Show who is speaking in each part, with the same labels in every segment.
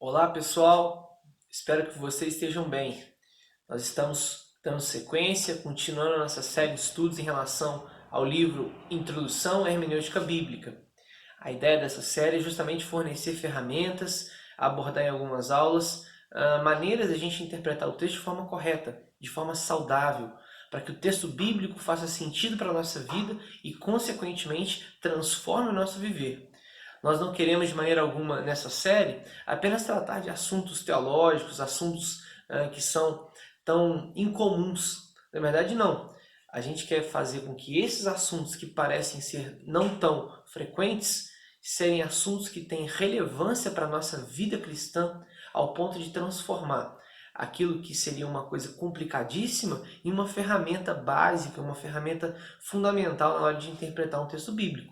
Speaker 1: Olá pessoal, espero que vocês estejam bem. Nós estamos dando sequência, continuando a nossa série de estudos em relação ao livro Introdução à Hermenêutica Bíblica. A ideia dessa série é justamente fornecer ferramentas, abordar em algumas aulas maneiras de a gente interpretar o texto de forma correta, de forma saudável, para que o texto bíblico faça sentido para a nossa vida e, consequentemente, transforme o nosso viver. Nós não queremos de maneira alguma nessa série apenas tratar de assuntos teológicos, assuntos que são tão incomuns. Na verdade, não. A gente quer fazer com que esses assuntos que parecem ser não tão frequentes serem assuntos que têm relevância para a nossa vida cristã ao ponto de transformar aquilo que seria uma coisa complicadíssima em uma ferramenta básica, uma ferramenta fundamental na hora de interpretar um texto bíblico.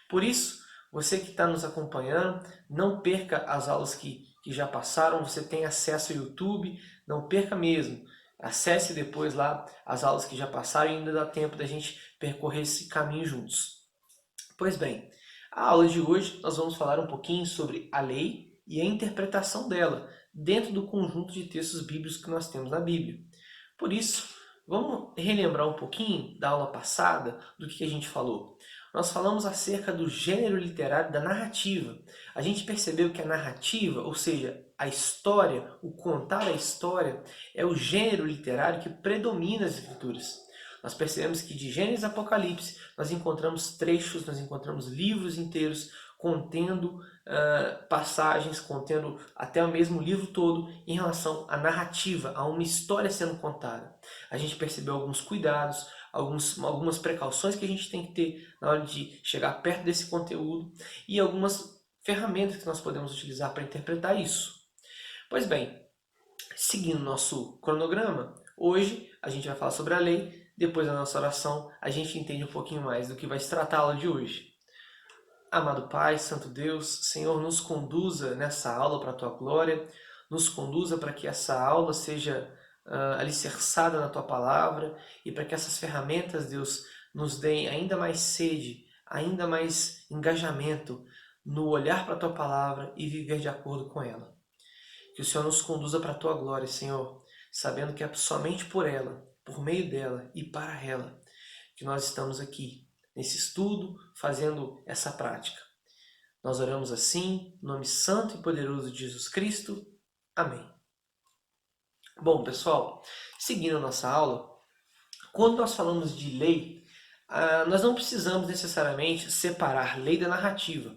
Speaker 1: Por isso, você que está nos acompanhando, não perca as aulas que já passaram, você tem acesso ao YouTube, não perca mesmo. Acesse depois lá as aulas que já passaram e ainda dá tempo da gente percorrer esse caminho juntos. Pois bem, a aula de hoje nós vamos falar um pouquinho sobre a lei e a interpretação dela dentro do conjunto de textos bíblicos que nós temos na Bíblia. Por isso, vamos relembrar um pouquinho da aula passada do que a gente falou. Nós falamos acerca do gênero literário da narrativa. A gente percebeu que a narrativa, ou seja, a história, o contar a história, é o gênero literário que predomina as escrituras. Nós percebemos que de Gênesis a Apocalipse nós encontramos trechos, nós encontramos livros inteiros contendo passagens, contendo até o mesmo livro todo em relação à narrativa, a uma história sendo contada. A gente percebeu alguns cuidados, algumas precauções que a gente tem que ter na hora de chegar perto desse conteúdo e algumas ferramentas que nós podemos utilizar para interpretar isso. Pois bem, seguindo nosso cronograma, hoje a gente vai falar sobre a lei, depois da nossa oração a gente entende um pouquinho mais do que vai se tratar a aula de hoje. Amado Pai, Santo Deus, Senhor, nos conduza nessa aula para a Tua glória, nos conduza para que essa aula seja alicerçada na Tua palavra e para que essas ferramentas, Deus, nos deem ainda mais sede, ainda mais engajamento no olhar para a Tua palavra e viver de acordo com ela. Que o Senhor nos conduza para a Tua glória, Senhor, sabendo que é somente por ela, por meio dela e para ela que nós estamos aqui, nesse estudo, fazendo essa prática. Nós oramos assim, no nome santo e poderoso de Jesus Cristo. Amém. Bom, pessoal, seguindo a nossa aula, quando nós falamos de lei, nós não precisamos necessariamente separar lei da narrativa.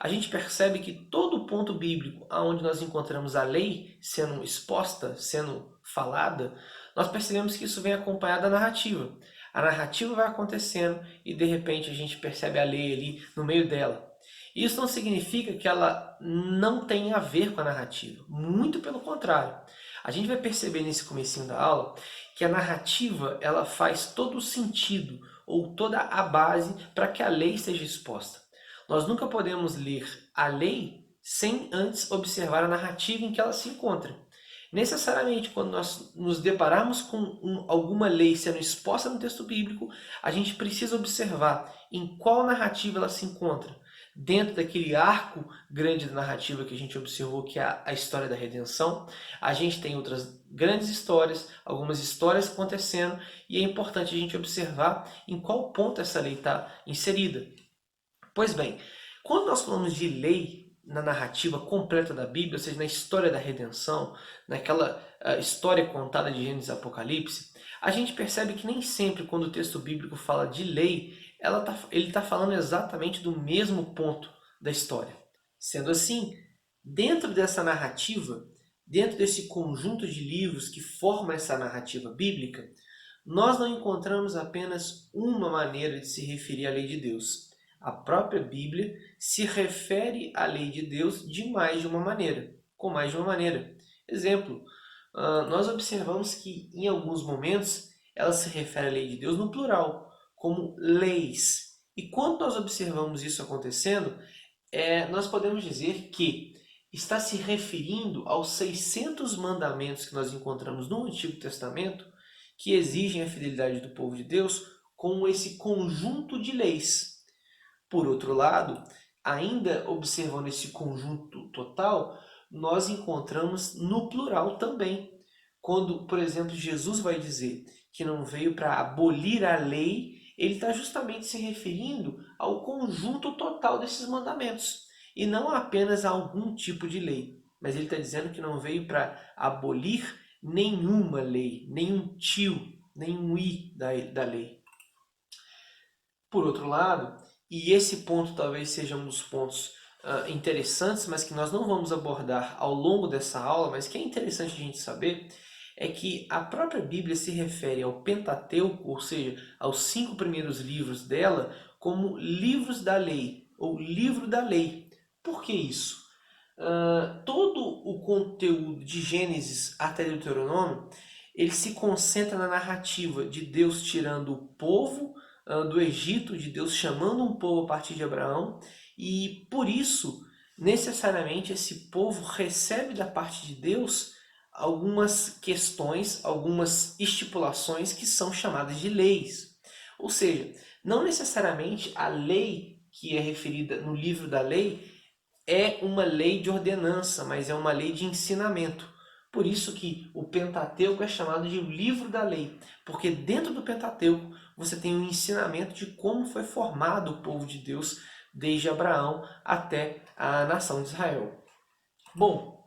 Speaker 1: A gente percebe que todo ponto bíblico onde nós encontramos a lei sendo exposta, sendo falada, nós percebemos que isso vem acompanhado da narrativa. A narrativa vai acontecendo e de repente a gente percebe a lei ali no meio dela. Isso não significa que ela não tenha a ver com a narrativa. Muito pelo contrário. A gente vai perceber nesse comecinho da aula que a narrativa ela faz todo o sentido ou toda a base para que a lei seja exposta. Nós nunca podemos ler a lei sem antes observar a narrativa em que ela se encontra. Necessariamente, quando nós nos depararmos com alguma lei sendo exposta no texto bíblico, a gente precisa observar em qual narrativa ela se encontra. Dentro daquele arco grande da narrativa que a gente observou, que é a história da redenção, a gente tem outras grandes histórias, algumas histórias acontecendo, e é importante a gente observar em qual ponto essa lei está inserida. Pois bem, quando nós falamos de lei na narrativa completa da Bíblia, ou seja, na história da redenção, naquela história contada de Gênesis e Apocalipse, a gente percebe que nem sempre quando o texto bíblico fala de lei, ele está falando exatamente do mesmo ponto da história. Sendo assim, dentro dessa narrativa, dentro desse conjunto de livros que forma essa narrativa bíblica, nós não encontramos apenas uma maneira de se referir à lei de Deus. A própria Bíblia se refere à lei de Deus de mais de uma maneira, com mais de uma maneira. Exemplo, nós observamos que em alguns momentos ela se refere à lei de Deus no plural, como leis. E quando nós observamos isso acontecendo, nós podemos dizer que está se referindo aos 600 mandamentos que nós encontramos no Antigo Testamento, que exigem a fidelidade do povo de Deus, como esse conjunto de leis. Por outro lado, ainda observando esse conjunto total, nós encontramos no plural também. Quando, por exemplo, Jesus vai dizer que não veio para abolir a lei, ele está justamente se referindo ao conjunto total desses mandamentos, e não apenas a algum tipo de lei. Mas ele está dizendo que não veio para abolir nenhuma lei, nenhum tio, nenhum i da lei. Por outro lado, e esse ponto talvez seja um dos pontos interessantes, mas que nós não vamos abordar ao longo dessa aula, mas que é interessante a gente saber, é que a própria Bíblia se refere ao Pentateuco, ou seja, aos 5 primeiros livros dela, como livros da lei, ou livro da lei. Por que isso? Todo o conteúdo de Gênesis até Deuteronômio, ele se concentra na narrativa de Deus tirando o povo do Egito, de Deus chamando um povo a partir de Abraão, e por isso, necessariamente, esse povo recebe da parte de Deus algumas questões, algumas estipulações que são chamadas de leis. Ou seja, não necessariamente a lei que é referida no livro da lei é uma lei de ordenança, mas é uma lei de ensinamento. Por isso que o Pentateuco é chamado de livro da lei, porque dentro do Pentateuco você tem um ensinamento de como foi formado o povo de Deus desde Abraão até a nação de Israel. Bom,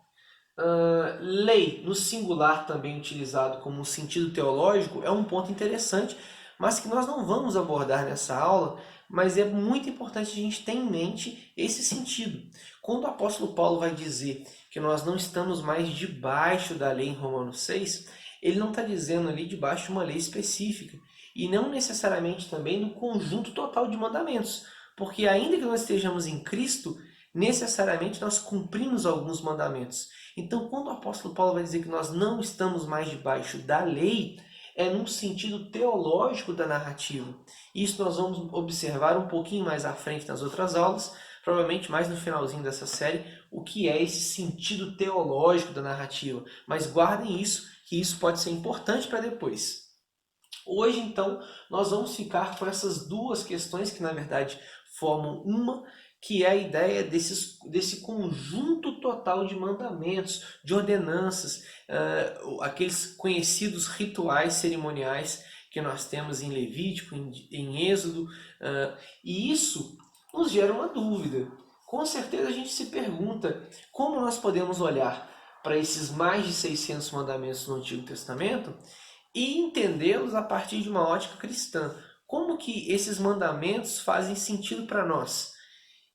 Speaker 1: lei no singular também utilizado como um sentido teológico é um ponto interessante, mas que nós não vamos abordar nessa aula, mas é muito importante a gente ter em mente esse sentido. Quando o apóstolo Paulo vai dizer que nós não estamos mais debaixo da lei em Romanos 6, ele não está dizendo ali debaixo de uma lei específica, e não necessariamente também do conjunto total de mandamentos, porque ainda que nós estejamos em Cristo, necessariamente nós cumprimos alguns mandamentos. Então, quando o apóstolo Paulo vai dizer que nós não estamos mais debaixo da lei, é num sentido teológico da narrativa. Isso nós vamos observar um pouquinho mais à frente nas outras aulas, provavelmente mais no finalzinho dessa série, o que é esse sentido teológico da narrativa. Mas guardem isso, que isso pode ser importante para depois. Hoje, então, nós vamos ficar com essas duas questões que, na verdade, formam uma, que é a ideia desse conjunto total de mandamentos, de ordenanças, aqueles conhecidos rituais cerimoniais que nós temos em Levítico, em Êxodo, e isso nos gera uma dúvida. Com certeza a gente se pergunta como nós podemos olhar para esses mais de 600 mandamentos no Antigo Testamento e entendê-los a partir de uma ótica cristã. Como que esses mandamentos fazem sentido para nós?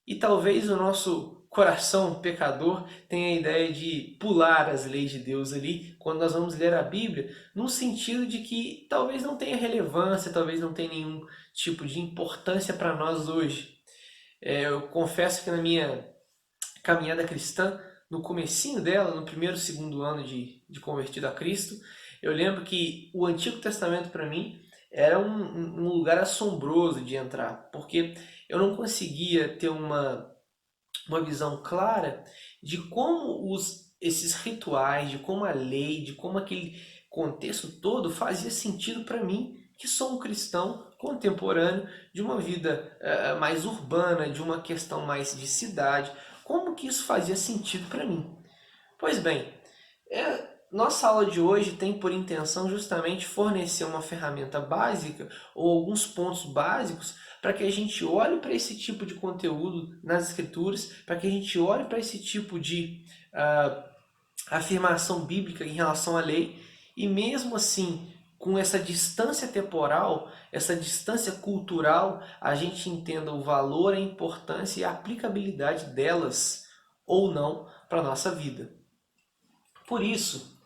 Speaker 1: E talvez o nosso coração pecador tenha a ideia de pular as leis de Deus ali, quando nós vamos ler a Bíblia, no sentido de que talvez não tenha relevância, talvez não tenha nenhum tipo de importância para nós hoje. Eu confesso que na minha caminhada cristã, no comecinho dela, no primeiro, segundo ano de convertido a Cristo, eu lembro que o Antigo Testamento para mim era um lugar assombroso de entrar, porque eu não conseguia ter uma visão clara de como esses rituais, de como a lei, de como aquele contexto todo fazia sentido para mim, que sou um cristão contemporâneo, de uma vida mais urbana, de uma questão mais de cidade. Como que isso fazia sentido para mim? Pois bem, nossa aula de hoje tem por intenção justamente fornecer uma ferramenta básica ou alguns pontos básicos para que a gente olhe para esse tipo de conteúdo nas escrituras, para que a gente olhe para esse tipo de afirmação bíblica em relação à lei e mesmo assim, com essa distância temporal, essa distância cultural, a gente entenda o valor, a importância e a aplicabilidade delas ou não para a nossa vida. Por isso,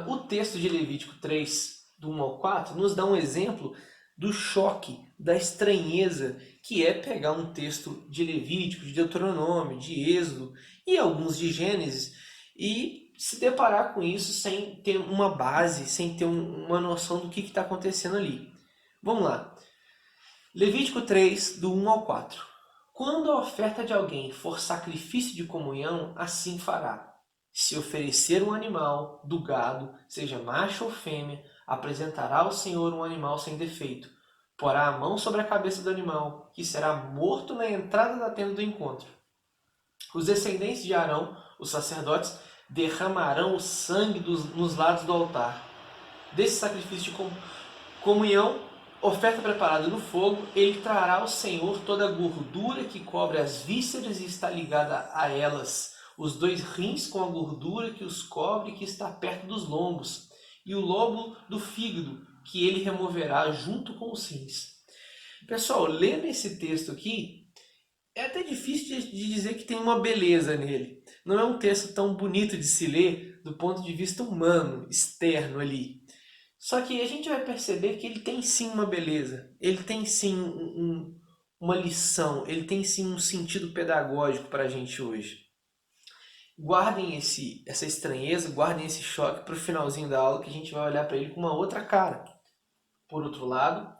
Speaker 1: o texto de Levítico 3, do 1 ao 4, nos dá um exemplo do choque, da estranheza que é pegar um texto de Levítico, de Deuteronômio, de Êxodo e alguns de Gênesis e se deparar com isso sem ter uma base, sem ter uma noção do que está acontecendo ali. Vamos lá. Levítico 3, do 1 ao 4. Quando a oferta de alguém for sacrifício de comunhão, assim fará. Se oferecer um animal do gado, seja macho ou fêmea, apresentará ao Senhor um animal sem defeito. Porá a mão sobre a cabeça do animal, que será morto na entrada da tenda do encontro. Os descendentes de Arão Os sacerdotes derramarão o sangue nos lados do altar. Desse sacrifício de comunhão, oferta preparada no fogo, ele trará ao Senhor toda a gordura que cobre as vísceras e está ligada a elas, os 2 rins com a gordura que os cobre, que está perto dos lombos, e o lobo do fígado, que ele removerá junto com os rins. Pessoal, lendo esse texto aqui, é até difícil de dizer que tem uma beleza nele. Não é um texto tão bonito de se ler do ponto de vista humano, externo ali. Só que a gente vai perceber que ele tem sim uma beleza, ele tem sim uma lição, ele tem sim um sentido pedagógico para a gente hoje. Guardem essa estranheza, guardem esse choque para o finalzinho da aula, que a gente vai olhar para ele com uma outra cara. Por outro lado,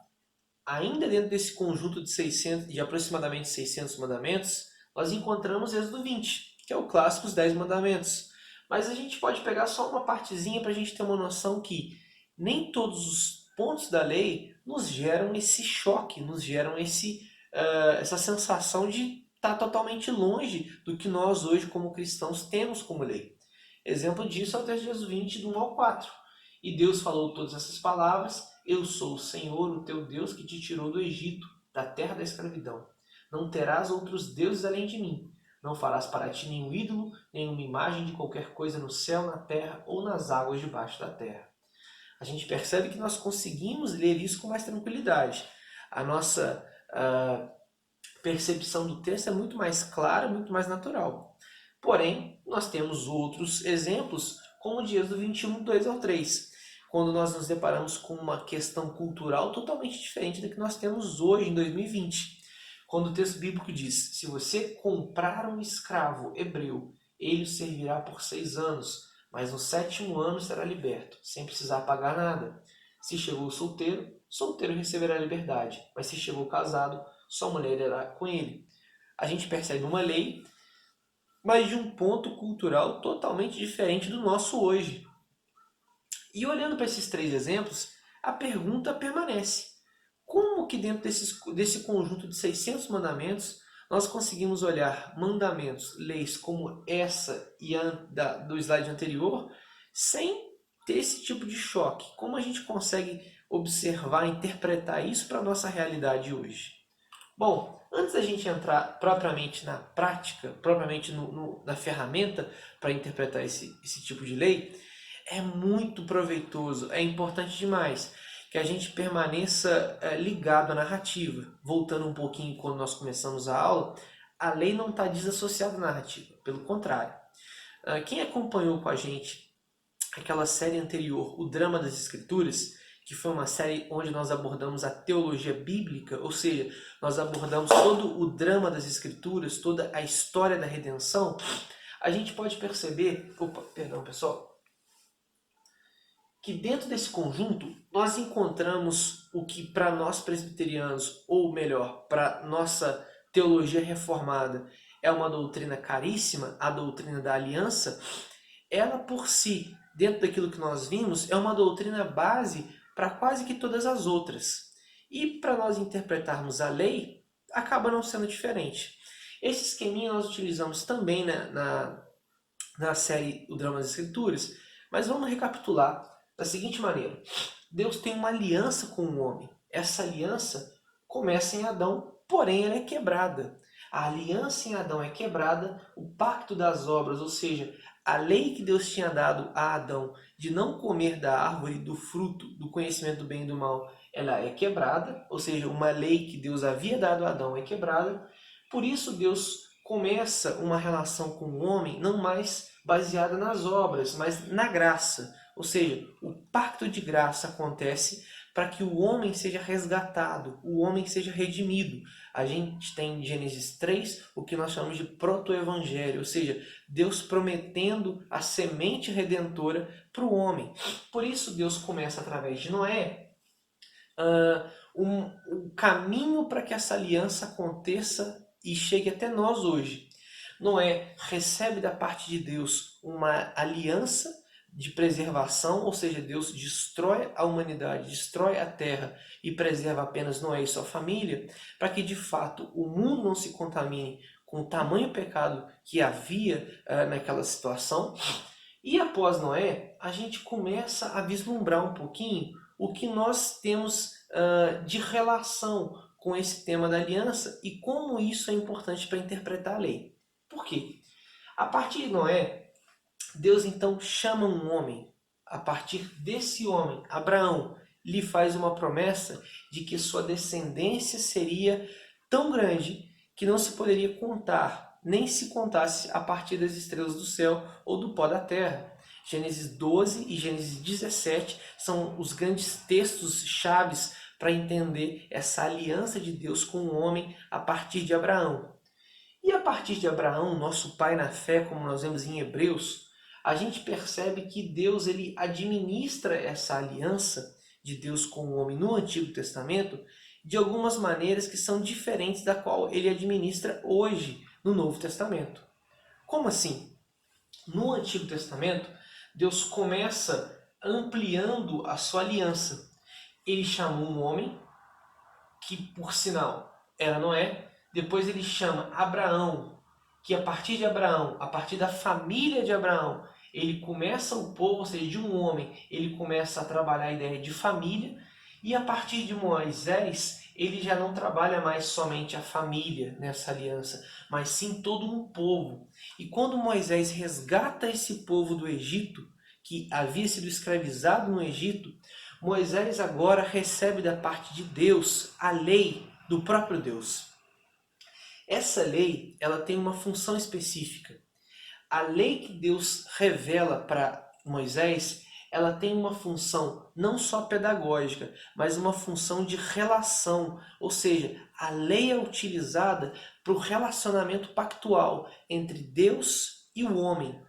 Speaker 1: ainda dentro desse conjunto de aproximadamente 600 mandamentos, nós encontramos Êxodo 20, que é o clássico Os 10 Mandamentos. Mas a gente pode pegar só uma partezinha para a gente ter uma noção que nem todos os pontos da lei nos geram esse choque, nos geram essa sensação de estar totalmente longe do que nós hoje como cristãos temos como lei. Exemplo disso é o texto de Êxodo 20, do 1 ao 4. E Deus falou todas essas palavras: eu sou o Senhor, o teu Deus, que te tirou do Egito, da terra da escravidão. Não terás outros deuses além de mim. Não farás para ti nenhum ídolo, nenhuma imagem de qualquer coisa no céu, na terra ou nas águas debaixo da terra. A gente percebe que nós conseguimos ler isso com mais tranquilidade. A nossa percepção do texto é muito mais clara, muito mais natural. Porém, nós temos outros exemplos, como o de Êxodo 21, 2 ao 3, quando nós nos deparamos com uma questão cultural totalmente diferente da que nós temos hoje, em 2020. Quando o texto bíblico diz: se você comprar um escravo hebreu, ele o servirá por 6 anos, mas no 7º ano será liberto, sem precisar pagar nada. Se chegou solteiro, solteiro receberá liberdade, mas se chegou casado, sua mulher irá com ele. A gente percebe uma lei, mas de um ponto cultural totalmente diferente do nosso hoje. E olhando para esses 3 exemplos, a pergunta permanece: como que dentro desse conjunto de 600 mandamentos nós conseguimos olhar mandamentos, leis como essa e do slide anterior, sem ter esse tipo de choque? Como a gente consegue observar, interpretar isso para a nossa realidade hoje? Bom, antes da gente entrar propriamente na prática, propriamente na ferramenta para interpretar esse tipo de lei, é muito proveitoso, é importante demais que a gente permaneça ligado à narrativa. Voltando um pouquinho quando nós começamos a aula, a lei não está desassociada da narrativa, pelo contrário. Quem acompanhou com a gente aquela série anterior, O Drama das Escrituras, que foi uma série onde nós abordamos a teologia bíblica, ou seja, nós abordamos todo o drama das Escrituras, toda a história da redenção, a gente pode perceber, que dentro desse conjunto nós encontramos o que para nós presbiterianos, ou melhor, para nossa teologia reformada, é uma doutrina caríssima, a doutrina da aliança. Ela por si, dentro daquilo que nós vimos, é uma doutrina base para quase que todas as outras. E para nós interpretarmos a lei, acaba não sendo diferente. Esse esqueminha nós utilizamos também na série O Drama das Escrituras, mas vamos recapitular da seguinte maneira: Deus tem uma aliança com o homem. Essa aliança começa em Adão, porém ela é quebrada. A aliança em Adão é quebrada, o pacto das obras, ou seja, a lei que Deus tinha dado a Adão de não comer da árvore do fruto do conhecimento do bem e do mal, ela é quebrada, ou seja, uma lei que Deus havia dado a Adão é quebrada. Por isso Deus começa uma relação com o homem não mais baseada nas obras, mas na graça. Ou seja, o pacto de graça acontece para que o homem seja resgatado, o homem seja redimido. A gente tem em Gênesis 3 o que nós chamamos de proto-evangelho, ou seja, Deus prometendo a semente redentora para o homem. Por isso Deus começa através de Noé um caminho para que essa aliança aconteça e chegue até nós hoje. Noé recebe da parte de Deus uma aliança de preservação, ou seja, Deus destrói a humanidade, destrói a terra e preserva apenas Noé e sua família, para que de fato o mundo não se contamine com o tamanho pecado que havia naquela situação. E após Noé, a gente começa a vislumbrar um pouquinho o que nós temos de relação com esse tema da aliança e como isso é importante para interpretar a lei. Por quê? A partir de Noé, Deus então chama um homem. A partir desse homem, Abraão, lhe faz uma promessa de que sua descendência seria tão grande que não se poderia contar, nem se contasse a partir das estrelas do céu ou do pó da terra. Gênesis 12 e Gênesis 17 são os grandes textos chaves para entender essa aliança de Deus com o homem a partir de Abraão. E a partir de Abraão, nosso pai na fé, como nós vemos em Hebreus, a gente percebe que Deus ele administra essa aliança de Deus com o homem no Antigo Testamento de algumas maneiras que são diferentes da qual ele administra hoje no Novo Testamento. Como assim? No Antigo Testamento, Deus começa ampliando a sua aliança. Ele chamou um homem, que por sinal era Noé, depois ele chama Abraão, que a partir de Abraão, a partir da família de Abraão, ele começa o povo, ou seja, de um homem, ele começa a trabalhar a ideia de família, e a partir de Moisés, ele já não trabalha mais somente a família nessa aliança, mas sim todo um povo. E quando Moisés resgata esse povo do Egito, que havia sido escravizado no Egito, Moisés agora recebe da parte de Deus a lei do próprio Deus. Essa lei, ela tem uma função específica. A lei que Deus revela para Moisés, ela tem uma função não só pedagógica, mas uma função de relação. Ou seja, a lei é utilizada para o relacionamento pactual entre Deus e o homem.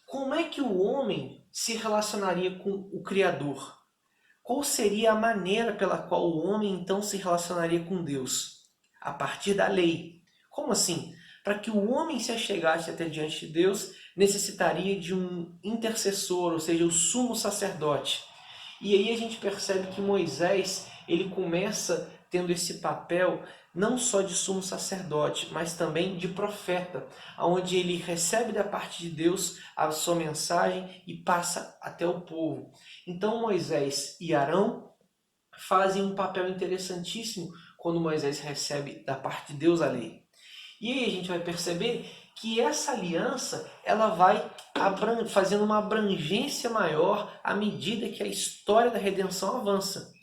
Speaker 1: Como é que o homem se relacionaria com o Criador? Qual seria a maneira pela qual o homem então se relacionaria com Deus? A partir da lei. Como assim? Para que o homem se achegasse até diante de Deus, necessitaria de um intercessor, ou seja, o sumo sacerdote. E aí a gente percebe que Moisés, ele começa tendo esse papel não só de sumo sacerdote, mas também de profeta, onde ele recebe da parte de Deus a sua mensagem e passa até o povo. Então Moisés e Arão fazem um papel interessantíssimo quando Moisés recebe da parte de Deus a lei. E aí a gente vai perceber que essa aliança ela vai fazendo uma abrangência maior à medida que a história da redenção avança.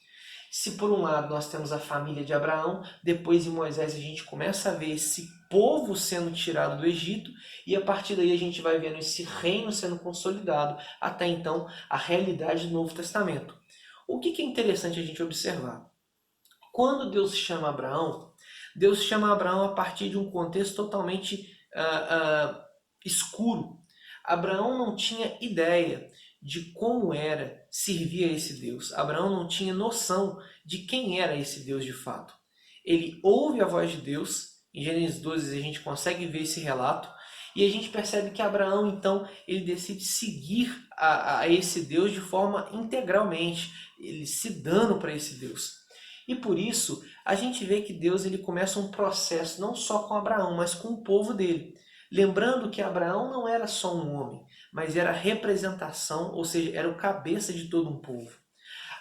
Speaker 1: Se por um lado nós temos a família de Abraão, depois em Moisés a gente começa a ver esse povo sendo tirado do Egito e a partir daí a gente vai vendo esse reino sendo consolidado, até então a realidade do Novo Testamento. O que é interessante a gente observar? Quando Deus chama Abraão a partir de um contexto totalmente escuro. Abraão não tinha ideia de como era servir a esse Deus. Abraão não tinha noção de quem era esse Deus de fato. Ele ouve a voz de Deus, em Gênesis 12 a gente consegue ver esse relato, e a gente percebe que Abraão, então, ele decide seguir a esse Deus de forma integralmente, ele se dando para esse Deus. E por isso, a gente vê que Deus ele começa um processo não só com Abraão, mas com o povo dele. Lembrando que Abraão não era só um homem, mas era a representação, ou seja, era o cabeça de todo um povo.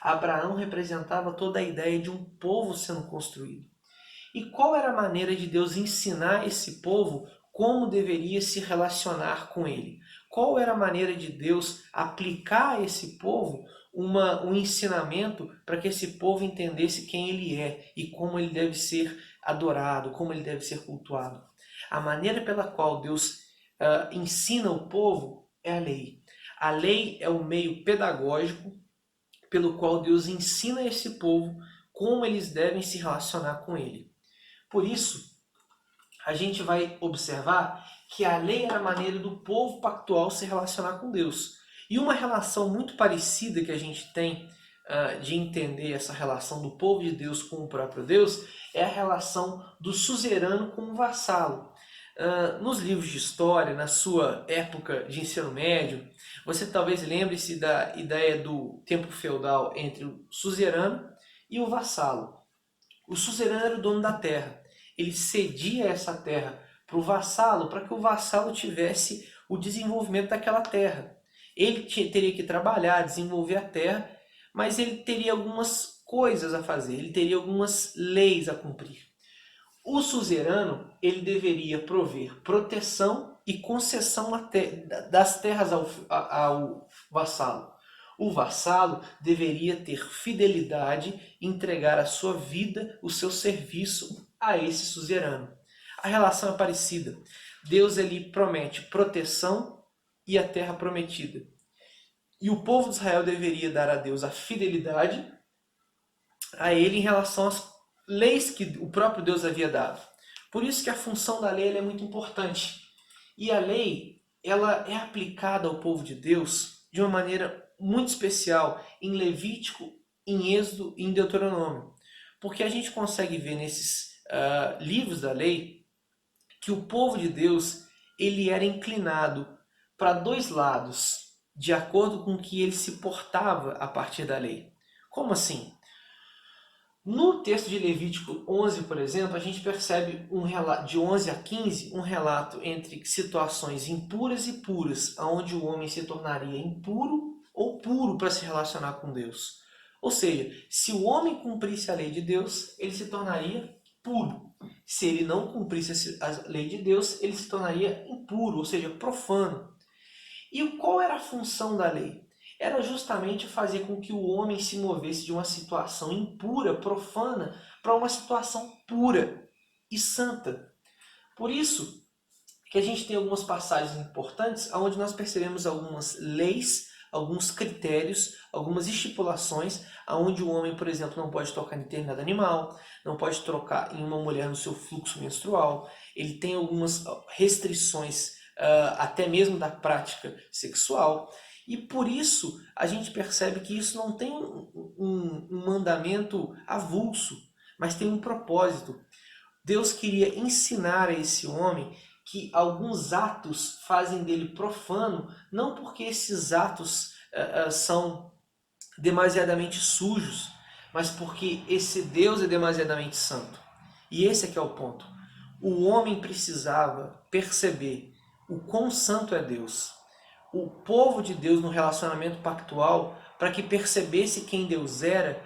Speaker 1: Abraão representava toda a ideia de um povo sendo construído. E qual era a maneira de Deus ensinar esse povo como deveria se relacionar com ele? Qual era a maneira de Deus aplicar a esse povo um ensinamento para que esse povo entendesse quem ele é e como ele deve ser adorado, como ele deve ser cultuado? A maneira pela qual Deus ensina o povo é a lei. A lei é o meio pedagógico pelo qual Deus ensina esse povo como eles devem se relacionar com ele. Por isso, a gente vai observar que a lei era a maneira do povo pactual se relacionar com Deus. E uma relação muito parecida que a gente tem de entender essa relação do povo de Deus com o próprio Deus é a relação do suzerano com o vassalo. Nos livros de história, na sua época de ensino médio, você talvez lembre-se da ideia do tempo feudal entre o suzerano e o vassalo. O suzerano era o dono da terra. Ele cedia essa terra para o vassalo, para que o vassalo tivesse o desenvolvimento daquela terra. Ele teria que trabalhar, desenvolver a terra, mas ele teria algumas coisas a fazer, ele teria algumas leis a cumprir. O suzerano, ele deveria prover proteção e concessão das terras ao vassalo. O vassalo deveria ter fidelidade e entregar a sua vida, o seu serviço a esse suzerano. A relação é parecida. Deus ele promete proteção e a terra prometida. E o povo de Israel deveria dar a Deus a fidelidade a ele em relação às leis que o próprio Deus havia dado. Por isso que a função da lei é muito importante. E a lei ela é aplicada ao povo de Deus de uma maneira muito especial em Levítico, em Êxodo e em Deuteronômio. Porque a gente consegue ver nesses livros da lei que o povo de Deus ele era inclinado para dois lados, de acordo com que ele se portava a partir da lei. Como assim? No texto de Levítico 11, por exemplo, a gente percebe de 11 a 15 um relato entre situações impuras e puras, onde o homem se tornaria impuro ou puro para se relacionar com Deus. Ou seja, se o homem cumprisse a lei de Deus, ele se tornaria puro. Se ele não cumprisse a lei de Deus, ele se tornaria impuro, ou seja, profano. E qual era a função da lei? Era justamente fazer com que o homem se movesse de uma situação impura, profana, para uma situação pura e santa. Por isso que a gente tem algumas passagens importantes onde nós percebemos algumas leis, alguns critérios, algumas estipulações, onde o homem, por exemplo, não pode tocar em determinado animal, não pode tocar em uma mulher no seu fluxo menstrual, ele tem algumas restrições até mesmo da prática sexual. E por isso a gente percebe que isso não tem um mandamento avulso, mas tem um propósito. Deus queria ensinar a esse homem que alguns atos fazem dele profano, não porque esses atos são demasiadamente sujos, mas porque esse Deus é demasiadamente santo. E esse é que é o ponto. O homem precisava perceber o quão santo é Deus. O povo de Deus no relacionamento pactual, para que percebesse quem Deus era,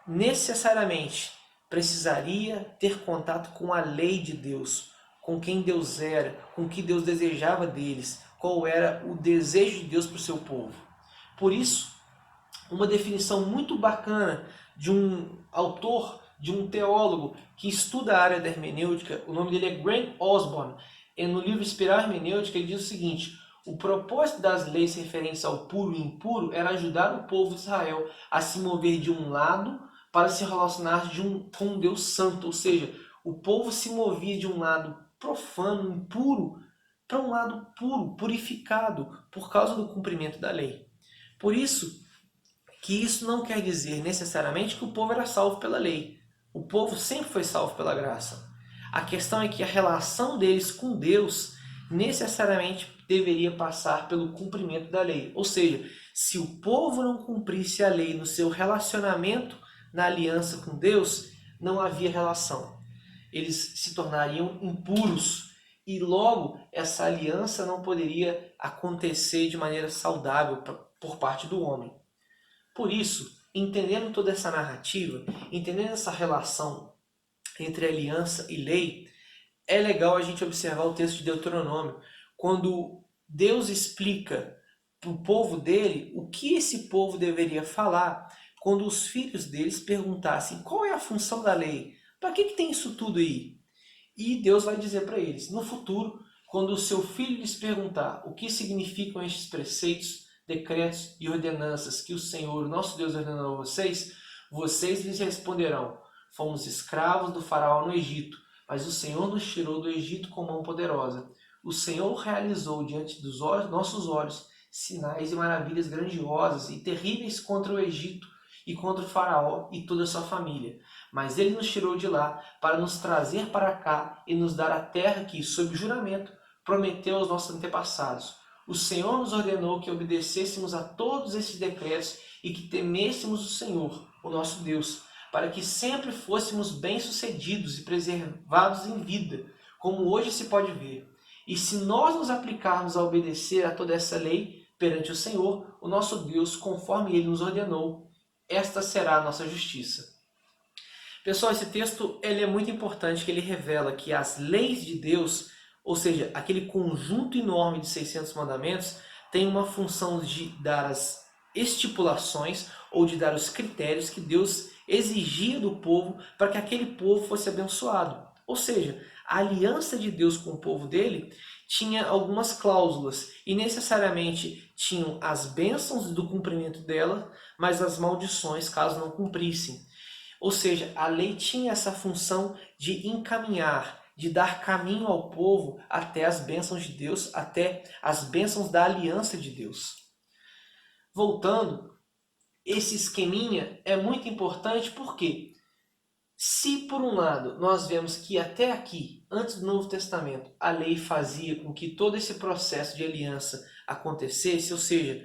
Speaker 1: necessariamente precisaria ter contato com a lei de Deus, com quem Deus era, com o que Deus desejava deles, qual era o desejo de Deus para o seu povo. Por isso, uma definição muito bacana de um autor, de um teólogo que estuda a área da hermenêutica, o nome dele é Grant Osborne, e no livro Espiral Hermenêutica ele diz o seguinte: o propósito das leis referentes ao puro e impuro era ajudar o povo de Israel a se mover de um lado para se relacionar com um Deus santo, ou seja, o povo se movia de um lado profano, impuro, para um lado puro, purificado, por causa do cumprimento da lei. Por isso que isso não quer dizer necessariamente que o povo era salvo pela lei. O povo sempre foi salvo pela graça. A questão é que a relação deles com Deus necessariamente deveria passar pelo cumprimento da lei. Ou seja, se o povo não cumprisse a lei no seu relacionamento, na aliança com Deus, não havia relação. Eles se tornariam impuros e logo essa aliança não poderia acontecer de maneira saudável por parte do homem. Por isso, entendendo toda essa narrativa, entendendo essa relação entre aliança e lei, é legal a gente observar o texto de Deuteronômio, quando Deus explica para o povo dele o que esse povo deveria falar quando os filhos deles perguntassem qual é a função da lei, para que tem isso tudo aí? E Deus vai dizer para eles, no futuro, quando o seu filho lhes perguntar o que significam estes preceitos, decretos e ordenanças que o Senhor, nosso Deus, ordenou a vocês, vocês lhes responderão: fomos escravos do faraó no Egito, mas o Senhor nos tirou do Egito com mão poderosa. O Senhor realizou diante dos nossos olhos sinais e maravilhas grandiosas e terríveis contra o Egito e contra o faraó e toda a sua família. Mas ele nos tirou de lá para nos trazer para cá e nos dar a terra que, sob juramento, prometeu aos nossos antepassados. O Senhor nos ordenou que obedecêssemos a todos esses decretos e que temêssemos o Senhor, o nosso Deus, para que sempre fôssemos bem-sucedidos e preservados em vida, como hoje se pode ver. E se nós nos aplicarmos a obedecer a toda essa lei perante o Senhor, o nosso Deus, conforme Ele nos ordenou, esta será a nossa justiça. Pessoal, esse texto ele é muito importante, que ele revela que as leis de Deus, ou seja, aquele conjunto enorme de 600 mandamentos, tem uma função de dar as estipulações ou de dar os critérios que Deus exigia do povo para que aquele povo fosse abençoado. Ou seja, a aliança de Deus com o povo dele tinha algumas cláusulas e necessariamente tinham as bênçãos do cumprimento dela, mas as maldições caso não cumprissem. Ou seja, a lei tinha essa função de encaminhar, de dar caminho ao povo até as bênçãos de Deus, até as bênçãos da aliança de Deus. Voltando, esse esqueminha é muito importante porque se por um lado nós vemos que até aqui, antes do Novo Testamento, a lei fazia com que todo esse processo de aliança acontecesse, ou seja,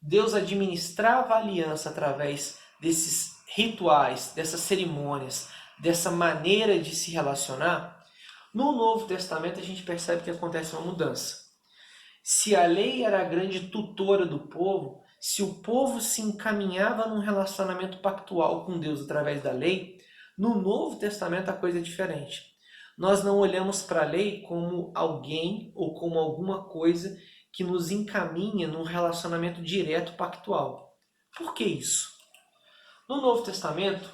Speaker 1: Deus administrava a aliança através desses rituais, dessas cerimônias, dessa maneira de se relacionar, no Novo Testamento a gente percebe que acontece uma mudança. Se a lei era a grande tutora do povo, se o povo se encaminhava num relacionamento pactual com Deus através da lei, no Novo Testamento a coisa é diferente. Nós não olhamos para a lei como alguém ou como alguma coisa que nos encaminha num relacionamento direto pactual. Por que isso? No Novo Testamento,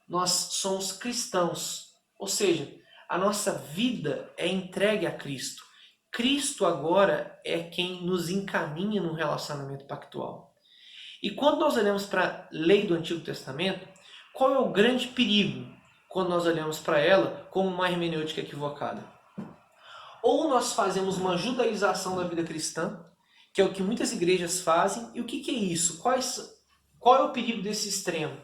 Speaker 1: nós somos cristãos, ou seja, a nossa vida é entregue a Cristo. Cristo agora é quem nos encaminha num relacionamento pactual. E quando nós olhamos para a lei do Antigo Testamento, qual é o grande perigo quando nós olhamos para ela como uma hermenêutica equivocada? Ou nós fazemos uma judaização da vida cristã, que é o que muitas igrejas fazem, e o que é isso? Qual é o perigo desse extremo?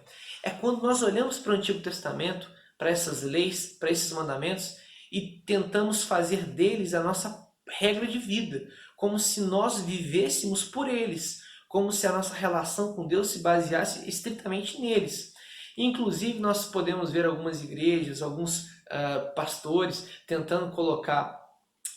Speaker 1: É quando nós olhamos para o Antigo Testamento, para essas leis, para esses mandamentos, e tentamos fazer deles a nossa regra de vida, como se nós vivêssemos por eles, como se a nossa relação com Deus se baseasse estritamente neles. Inclusive, nós podemos ver algumas igrejas, alguns pastores tentando colocar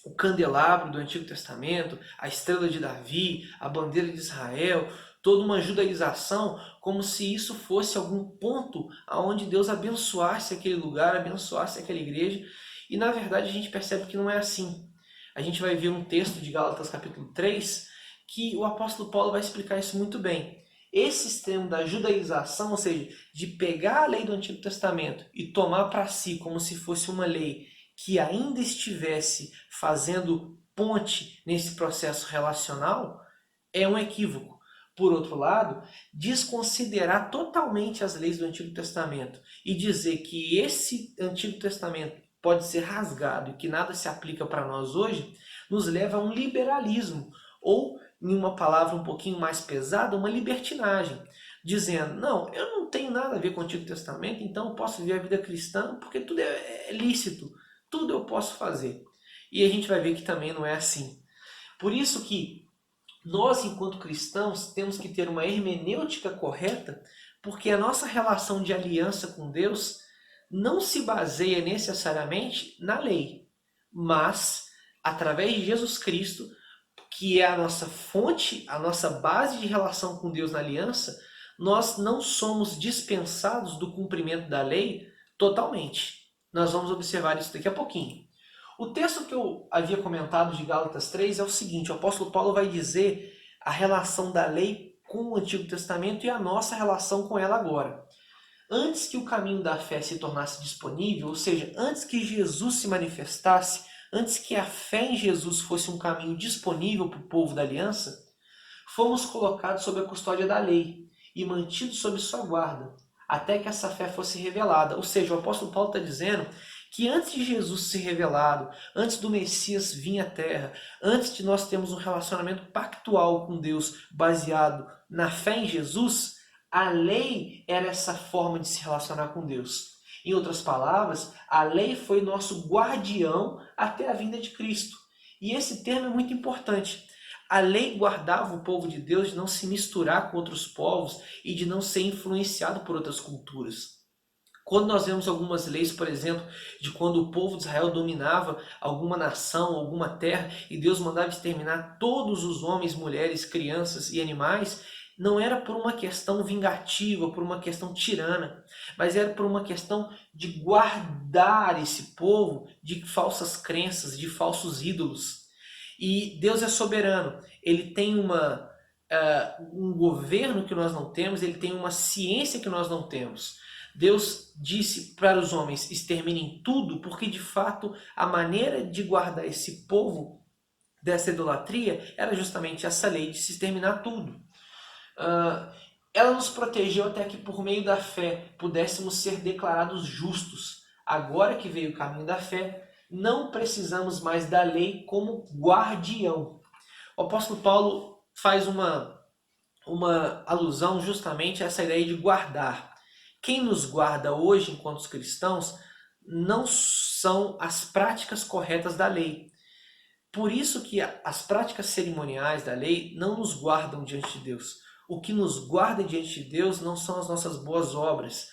Speaker 1: o candelabro do Antigo Testamento, a estrela de Davi, a bandeira de Israel, toda uma judaização, como se isso fosse algum ponto aonde Deus abençoasse aquele lugar, abençoasse aquela igreja. E na verdade a gente percebe que não é assim. A gente vai ver um texto de Gálatas capítulo 3, que o apóstolo Paulo vai explicar isso muito bem. Esse extremo da judaização, ou seja, de pegar a lei do Antigo Testamento e tomar para si como se fosse uma lei que ainda estivesse fazendo ponte nesse processo relacional, é um equívoco. Por outro lado, desconsiderar totalmente as leis do Antigo Testamento e dizer que esse Antigo Testamento pode ser rasgado e que nada se aplica para nós hoje, nos leva a um liberalismo, ou, em uma palavra um pouquinho mais pesada, uma libertinagem, dizendo, não, eu não tenho nada a ver com o Antigo Testamento, então eu posso viver a vida cristã porque tudo é lícito, tudo eu posso fazer. E a gente vai ver que também não é assim. Por isso que nós, enquanto cristãos, temos que ter uma hermenêutica correta, porque a nossa relação de aliança com Deus não se baseia necessariamente na lei, mas através de Jesus Cristo, que é a nossa fonte, a nossa base de relação com Deus na aliança, nós não somos dispensados do cumprimento da lei totalmente. Nós vamos observar isso daqui a pouquinho. O texto que eu havia comentado de Gálatas 3 é o seguinte, o apóstolo Paulo vai dizer a relação da lei com o Antigo Testamento e a nossa relação com ela agora. Antes que o caminho da fé se tornasse disponível, ou seja, antes que Jesus se manifestasse, antes que a fé em Jesus fosse um caminho disponível para o povo da aliança, fomos colocados sob a custódia da lei e mantidos sob sua guarda, até que essa fé fosse revelada. Ou seja, o apóstolo Paulo está dizendo que antes de Jesus ser revelado, antes do Messias vir à Terra, antes de nós termos um relacionamento pactual com Deus baseado na fé em Jesus, a lei era essa forma de se relacionar com Deus. Em outras palavras, a lei foi nosso guardião até a vinda de Cristo. E esse termo é muito importante. A lei guardava o povo de Deus de não se misturar com outros povos e de não ser influenciado por outras culturas. Quando nós vemos algumas leis, por exemplo, de quando o povo de Israel dominava alguma nação, alguma terra, e Deus mandava exterminar todos os homens, mulheres, crianças e animais, não era por uma questão vingativa, por uma questão tirana, mas era por uma questão de guardar esse povo de falsas crenças, de falsos ídolos. E Deus é soberano, ele tem um governo que nós não temos, ele tem uma ciência que nós não temos. Deus disse para os homens: exterminem tudo, porque de fato a maneira de guardar esse povo dessa idolatria era justamente essa lei de se exterminar tudo. Ela nos protegeu até que por meio da fé pudéssemos ser declarados justos. Agora que veio o caminho da fé, não precisamos mais da lei como guardião. O apóstolo Paulo faz uma alusão justamente a essa ideia de guardar. Quem nos guarda hoje enquanto cristãos não são as práticas corretas da lei. Por isso que as práticas cerimoniais da lei não nos guardam diante de Deus. O que nos guarda diante de Deus não são as nossas boas obras,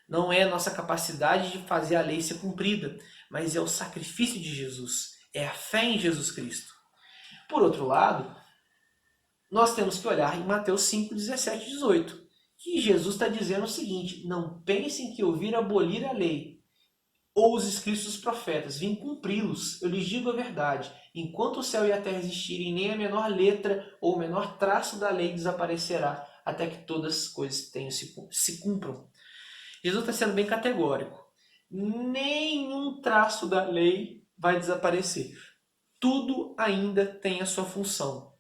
Speaker 1: não é a nossa capacidade de fazer a lei ser cumprida, mas é o sacrifício de Jesus, é a fé em Jesus Cristo. Por outro lado, nós temos que olhar em Mateus 5, 17 e 18, que Jesus está dizendo o seguinte: não pensem que eu vim abolir a lei ou os escritos dos profetas, vim cumpri-los. Eu lhes digo a verdade, enquanto o céu e a terra existirem, nem a menor letra ou o menor traço da lei desaparecerá, até que todas as coisas se cumpram. Jesus está sendo bem categórico. Nenhum traço da lei vai desaparecer. Tudo ainda tem a sua função.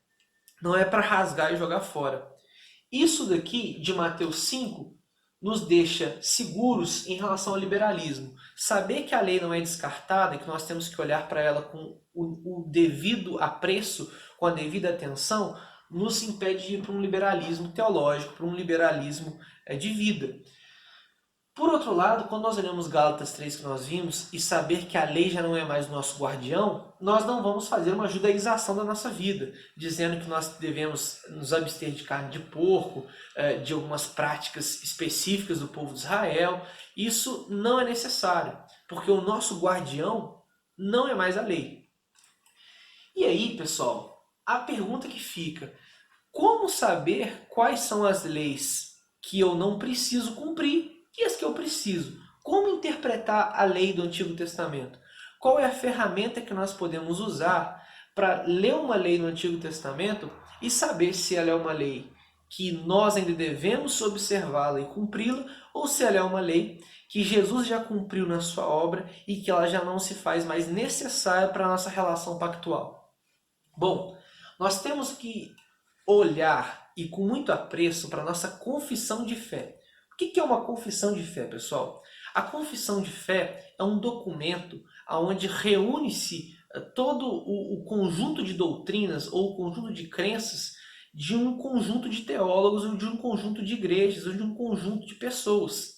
Speaker 1: Não é para rasgar e jogar fora. Isso daqui, de Mateus 5, nos deixa seguros em relação ao liberalismo. Saber que a lei não é descartada, que nós temos que olhar para ela com o devido apreço, com a devida atenção, nos impede de ir para um liberalismo teológico, para um liberalismo de vida. Por outro lado, quando nós olhamos Gálatas 3 que nós vimos e saber que a lei já não é mais nosso guardião, nós não vamos fazer uma judaização da nossa vida, dizendo que nós devemos nos abster de carne de porco, de algumas práticas específicas do povo de Israel. Isso não é necessário, porque o nosso guardião não é mais a lei. E aí, pessoal, a pergunta que fica: como saber quais são as leis que eu não preciso cumprir e as que eu preciso? Como interpretar a lei do Antigo Testamento? Qual é a ferramenta que nós podemos usar para ler uma lei no Antigo Testamento e saber se ela é uma lei que nós ainda devemos observá-la e cumpri-la, ou se ela é uma lei que Jesus já cumpriu na sua obra e que ela já não se faz mais necessária para a nossa relação pactual? Bom, nós temos que olhar e com muito apreço para a nossa confissão de fé. O que é uma confissão de fé, pessoal? A confissão de fé é um documento onde reúne-se todo o conjunto de doutrinas ou o conjunto de crenças de um conjunto de teólogos ou de um conjunto de igrejas ou de um conjunto de pessoas.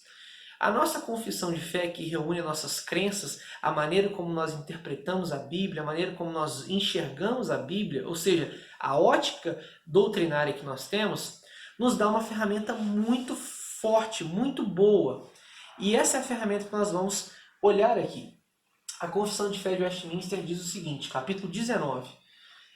Speaker 1: A nossa confissão de fé, que reúne as nossas crenças, a maneira como nós interpretamos a Bíblia, a maneira como nós enxergamos a Bíblia, ou seja, a ótica doutrinária que nós temos, nos dá uma ferramenta muito forte, muito boa. E essa é a ferramenta que nós vamos olhar aqui. A Confissão de Fé de Westminster diz o seguinte, capítulo 19.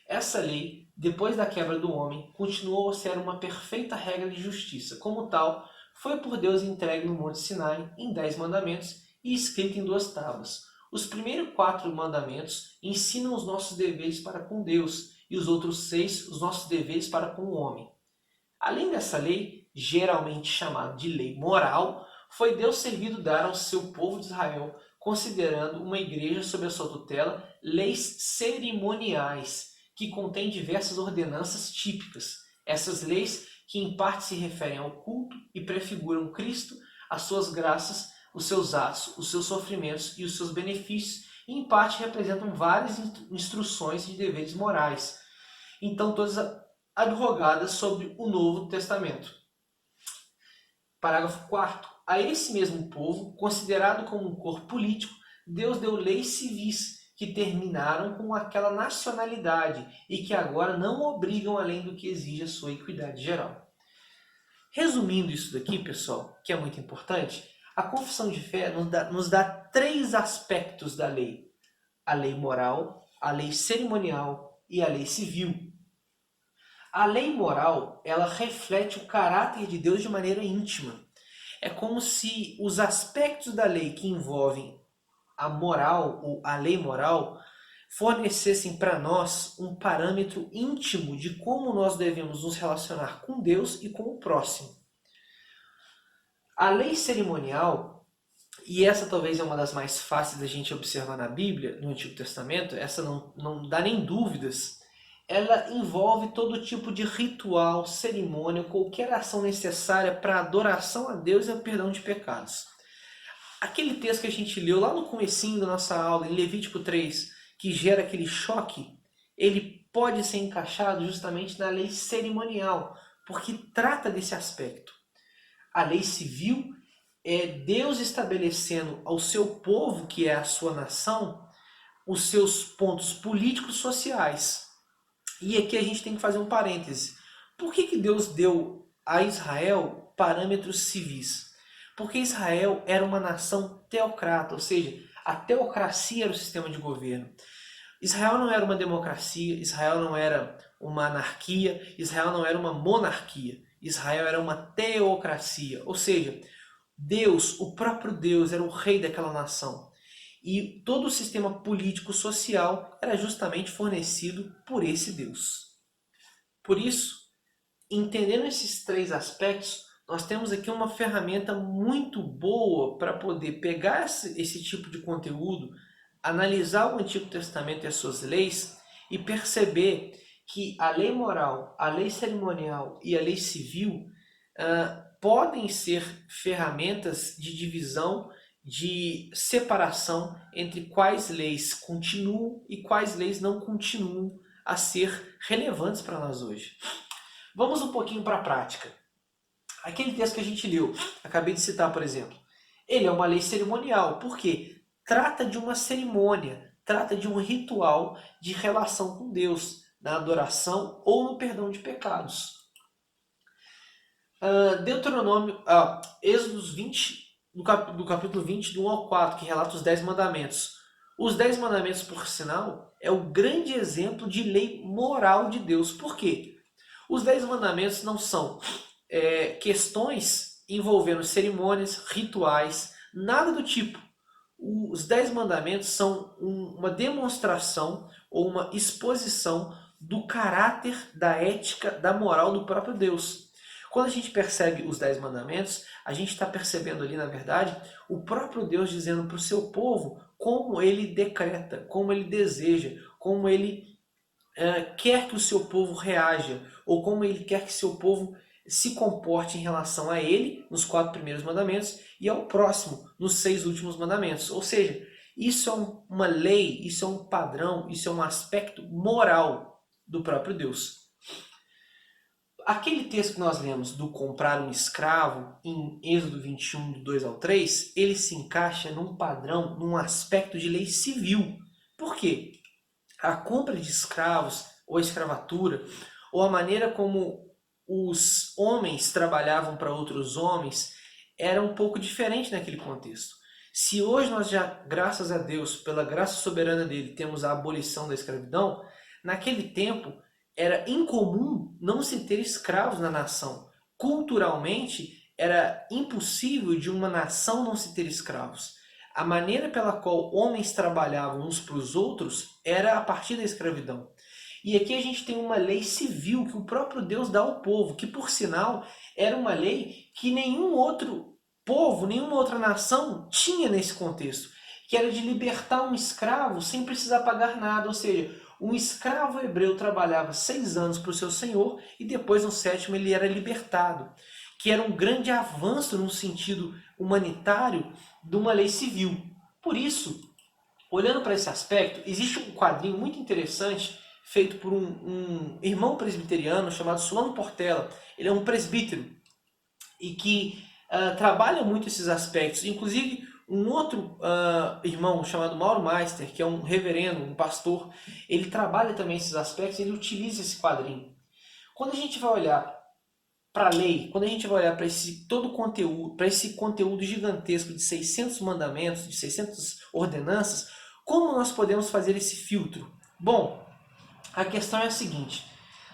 Speaker 1: Essa lei, depois da quebra do homem, continuou a ser uma perfeita regra de justiça. Como tal, foi por Deus entregue no Monte Sinai em 10 mandamentos e escrita em 2 tábuas. Os primeiros 4 mandamentos ensinam os nossos deveres para com Deus e os outros 6 os nossos deveres para com o homem. Além dessa lei, geralmente chamada de lei moral, foi Deus servido dar ao seu povo de Israel, considerando uma igreja sob a sua tutela, leis cerimoniais, que contêm diversas ordenanças típicas. Essas leis, que em parte se referem ao culto e prefiguram Cristo, as suas graças, os seus atos, os seus sofrimentos e os seus benefícios, e em parte representam várias instruções de deveres morais. Então, todas adrogadas sobre o Novo Testamento. Parágrafo 4º. A esse mesmo povo, considerado como um corpo político, Deus deu leis civis que terminaram com aquela nacionalidade e que agora não obrigam além do que exige a sua equidade geral. Resumindo isso daqui, pessoal, que é muito importante, a confissão de fé nos dá 3 aspectos da lei: a lei moral, a lei cerimonial e a lei civil. A lei moral, ela reflete o caráter de Deus de maneira íntima. É como se os aspectos da lei que envolvem a moral ou a lei moral fornecessem para nós um parâmetro íntimo de como nós devemos nos relacionar com Deus e com o próximo. A lei cerimonial, e essa talvez é uma das mais fáceis da gente observar na Bíblia, no Antigo Testamento, essa não dá nem dúvidas, ela envolve todo tipo de ritual, cerimônia, qualquer ação necessária para adoração a Deus e o perdão de pecados. Aquele texto que a gente leu lá no comecinho da nossa aula, em Levítico 3, que gera aquele choque, ele pode ser encaixado justamente na lei cerimonial, porque trata desse aspecto. A lei civil é Deus estabelecendo ao seu povo, que é a sua nação, os seus pontos políticos sociais. E aqui a gente tem que fazer um parêntese. Por que Deus deu a Israel parâmetros civis? Porque Israel era uma nação teocrata, ou seja, a teocracia era o sistema de governo. Israel não era uma democracia, Israel não era uma anarquia, Israel não era uma monarquia. Israel era uma teocracia, ou seja, Deus, o próprio Deus, era o rei daquela nação. E todo o sistema político-social era justamente fornecido por esse Deus. Por isso, entendendo esses 3 aspectos, nós temos aqui uma ferramenta muito boa para poder pegar esse tipo de conteúdo, analisar o Antigo Testamento e as suas leis e perceber que a lei moral, a lei cerimonial e a lei civil podem ser ferramentas de divisão, de separação entre quais leis continuam e quais leis não continuam a ser relevantes para nós hoje. Vamos um pouquinho para a prática. Aquele texto que a gente leu, acabei de citar, por exemplo, ele é uma lei cerimonial. Por quê? Trata de uma cerimônia, trata de um ritual de relação com Deus, na adoração ou no perdão de pecados. Êxodo 20, do capítulo 20, do 1 ao 4, que relata os 10 mandamentos. Os 10 mandamentos, por sinal, é o grande exemplo de lei moral de Deus. Por quê? Os 10 mandamentos não são questões envolvendo cerimônias, rituais, nada do tipo. Os 10 mandamentos são uma demonstração ou uma exposição do caráter, da ética, da moral do próprio Deus. Quando a gente percebe os 10 mandamentos, a gente está percebendo ali, na verdade, o próprio Deus dizendo para o seu povo como ele decreta, como ele deseja, como ele quer que o seu povo reaja, ou como ele quer que seu povo se comporte em relação a ele, nos 4 primeiros mandamentos, e ao próximo, nos 6 últimos mandamentos. Ou seja, isso é uma lei, isso é um padrão, isso é um aspecto moral do próprio Deus. Aquele texto que nós lemos do comprar um escravo, em Êxodo 21, do 2 ao 3, ele se encaixa num padrão, num aspecto de lei civil. Por quê? A compra de escravos, ou a escravatura, ou a maneira como os homens trabalhavam para outros homens, era um pouco diferente naquele contexto. Se hoje nós já, graças a Deus, pela graça soberana dele, temos a abolição da escravidão, naquele tempo era incomum não se ter escravos na nação. Culturalmente, era impossível de uma nação não se ter escravos. A maneira pela qual homens trabalhavam uns para os outros era a partir da escravidão. E aqui a gente tem uma lei civil que o próprio Deus dá ao povo, que por sinal era uma lei que nenhum outro povo, nenhuma outra nação tinha nesse contexto, que era de libertar um escravo sem precisar pagar nada, ou seja, um escravo hebreu trabalhava 6 anos para o seu senhor e depois no 7º ele era libertado, que era um grande avanço no sentido humanitário de uma lei civil. Por isso, olhando para esse aspecto, existe um quadrinho muito interessante feito por um irmão presbiteriano chamado Solano Portela. Ele é um presbítero e que trabalha muito esses aspectos. Inclusive, um outro irmão chamado Mauro Meister, que é um reverendo, um pastor, ele trabalha também esses aspectos, ele utiliza esse quadrinho. Quando a gente vai olhar para a lei, quando a gente vai olhar para esse todo conteúdo, para esse conteúdo gigantesco de 600 mandamentos, de 600 ordenanças, como nós podemos fazer esse filtro? Bom, a questão é a seguinte: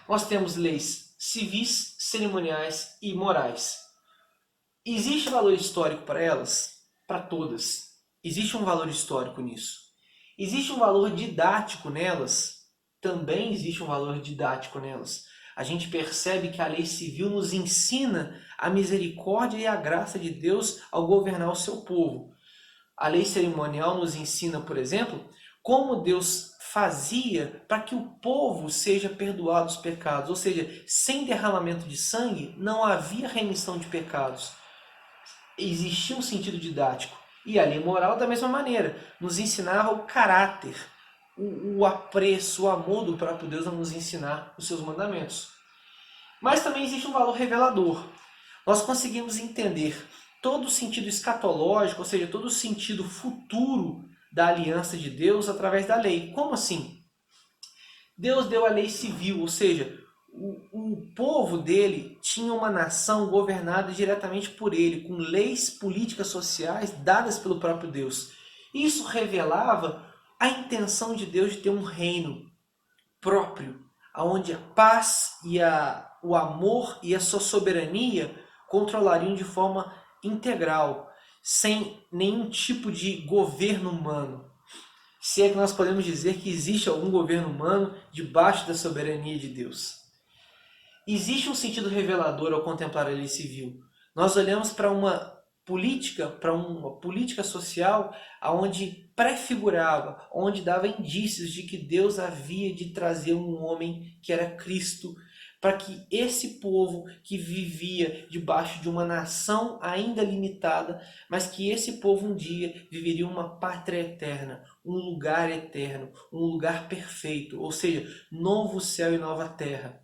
Speaker 1: nós temos leis civis, cerimoniais e morais. Existe valor histórico para elas? Para todas. Existe um valor histórico nisso. Existe um valor didático nelas? Também existe um valor didático nelas. A gente percebe que a lei civil nos ensina a misericórdia e a graça de Deus ao governar o seu povo. A lei cerimonial nos ensina, por exemplo, como Deus fazia para que o povo seja perdoado dos pecados. Ou seja, sem derramamento de sangue não havia remissão de pecados. Existia um sentido didático. E a lei moral, da mesma maneira, nos ensinava o caráter, o apreço, o amor do próprio Deus a nos ensinar os seus mandamentos. Mas também existe um valor revelador. Nós conseguimos entender todo o sentido escatológico, ou seja, todo o sentido futuro da aliança de Deus através da lei. Como assim? Deus deu a lei civil, ou seja, o povo dele tinha uma nação governada diretamente por ele, com leis políticas sociais dadas pelo próprio Deus. Isso revelava a intenção de Deus de ter um reino próprio, onde a paz e o amor e a sua soberania controlariam de forma integral, sem nenhum tipo de governo humano. Se é que nós podemos dizer que existe algum governo humano debaixo da soberania de Deus. Existe um sentido revelador ao contemplar a lei civil. Nós olhamos para uma política social onde prefigurava, onde dava indícios de que Deus havia de trazer um homem que era Cristo, para que esse povo que vivia debaixo de uma nação ainda limitada, mas que esse povo um dia viveria uma pátria eterna, um lugar eterno, um lugar perfeito, ou seja, novo céu e nova terra.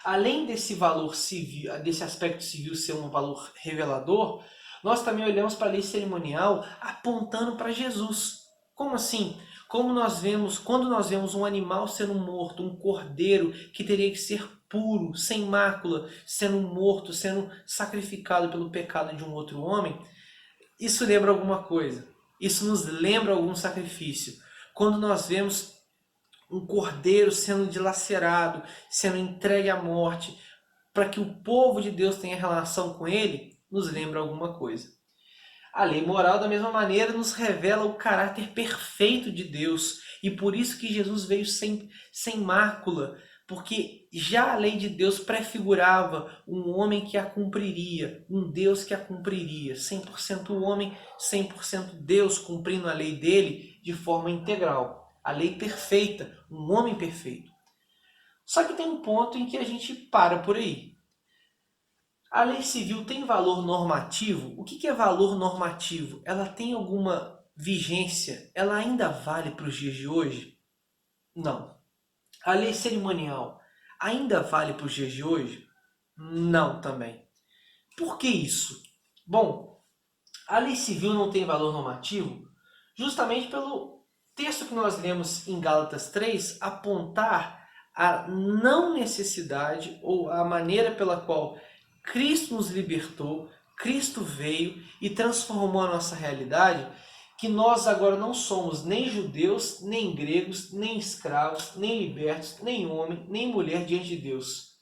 Speaker 1: Além desse valor civil, desse aspecto civil ser um valor revelador, nós também olhamos para a lei cerimonial apontando para Jesus. Como assim? Quando nós vemos um animal sendo morto, um cordeiro que teria que ser puro, sem mácula, sendo morto, sendo sacrificado pelo pecado de um outro homem, isso lembra alguma coisa. Isso nos lembra algum sacrifício. Quando nós vemos um cordeiro sendo dilacerado, sendo entregue à morte, para que o povo de Deus tenha relação com ele, nos lembra alguma coisa. A lei moral, da mesma maneira, nos revela o caráter perfeito de Deus. E por isso que Jesus veio sem mácula, porque já a lei de Deus prefigurava um homem que a cumpriria, um Deus que a cumpriria, 100% homem, 100% Deus, cumprindo a lei dele de forma integral. A lei perfeita, um homem perfeito. Só que tem um ponto em que a gente para por aí. A lei civil tem valor normativo? O que é valor normativo? Ela tem alguma vigência? Ela ainda vale para os dias de hoje? Não. A lei cerimonial ainda vale para os dias de hoje? Não também. Por que isso? Bom, a lei civil não tem valor normativo justamente pelo texto que nós lemos em Gálatas 3 apontar a não necessidade ou a maneira pela qual Cristo nos libertou, Cristo veio e transformou a nossa realidade, que nós agora não somos nem judeus, nem gregos, nem escravos, nem libertos, nem homem, nem mulher diante de Deus.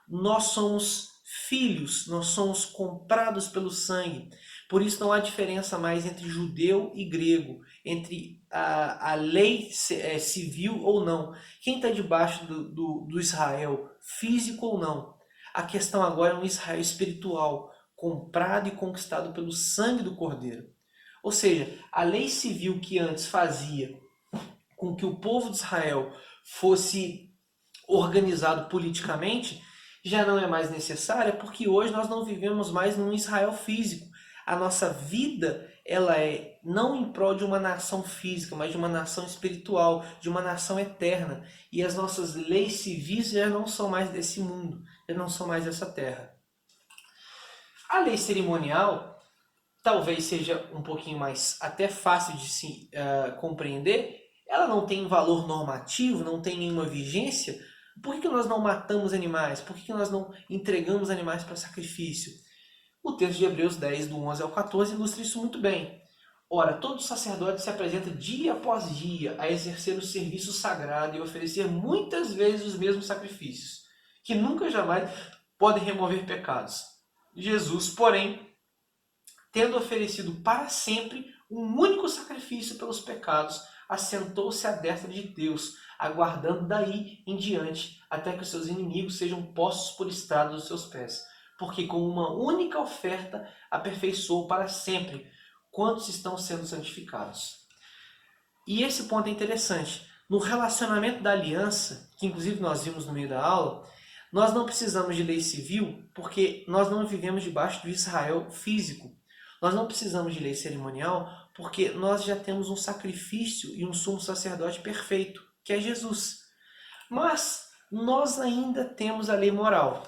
Speaker 1: Nós somos filhos, nós somos comprados pelo sangue. Por isso não há diferença mais entre judeu e grego, entre a lei civil ou não. Quem está debaixo do Israel, físico ou não. A questão agora é um Israel espiritual, comprado e conquistado pelo sangue do Cordeiro. Ou seja, a lei civil que antes fazia com que o povo de Israel fosse organizado politicamente, já não é mais necessária, porque hoje nós não vivemos mais num Israel físico. A nossa vida, ela é não em prol de uma nação física, mas de uma nação espiritual, de uma nação eterna. E as nossas leis civis já não são mais desse mundo, já não são mais dessa terra. A lei cerimonial talvez seja um pouquinho mais até fácil de se compreender. Ela não tem valor normativo, não tem nenhuma vigência, Por que nós não matamos animais? Por que nós não entregamos animais para sacrifício? O texto de Hebreus 10, do 11 ao 14, ilustra isso muito bem. Ora, todo sacerdote se apresenta dia após dia a exercer o serviço sagrado e oferecer muitas vezes os mesmos sacrifícios, que nunca jamais podem remover pecados. Jesus, porém, tendo oferecido para sempre um único sacrifício pelos pecados, assentou-se à destra de Deus, aguardando daí em diante até que os seus inimigos sejam postos por estrado dos seus pés. Porque com uma única oferta aperfeiçoou para sempre quantos estão sendo santificados. E esse ponto é interessante. No relacionamento da aliança, que inclusive nós vimos no meio da aula, nós não precisamos de lei civil porque nós não vivemos debaixo do Israel físico. Nós não precisamos de lei cerimonial porque nós já temos um sacrifício e um sumo sacerdote perfeito, que é Jesus. Mas nós ainda temos a lei moral.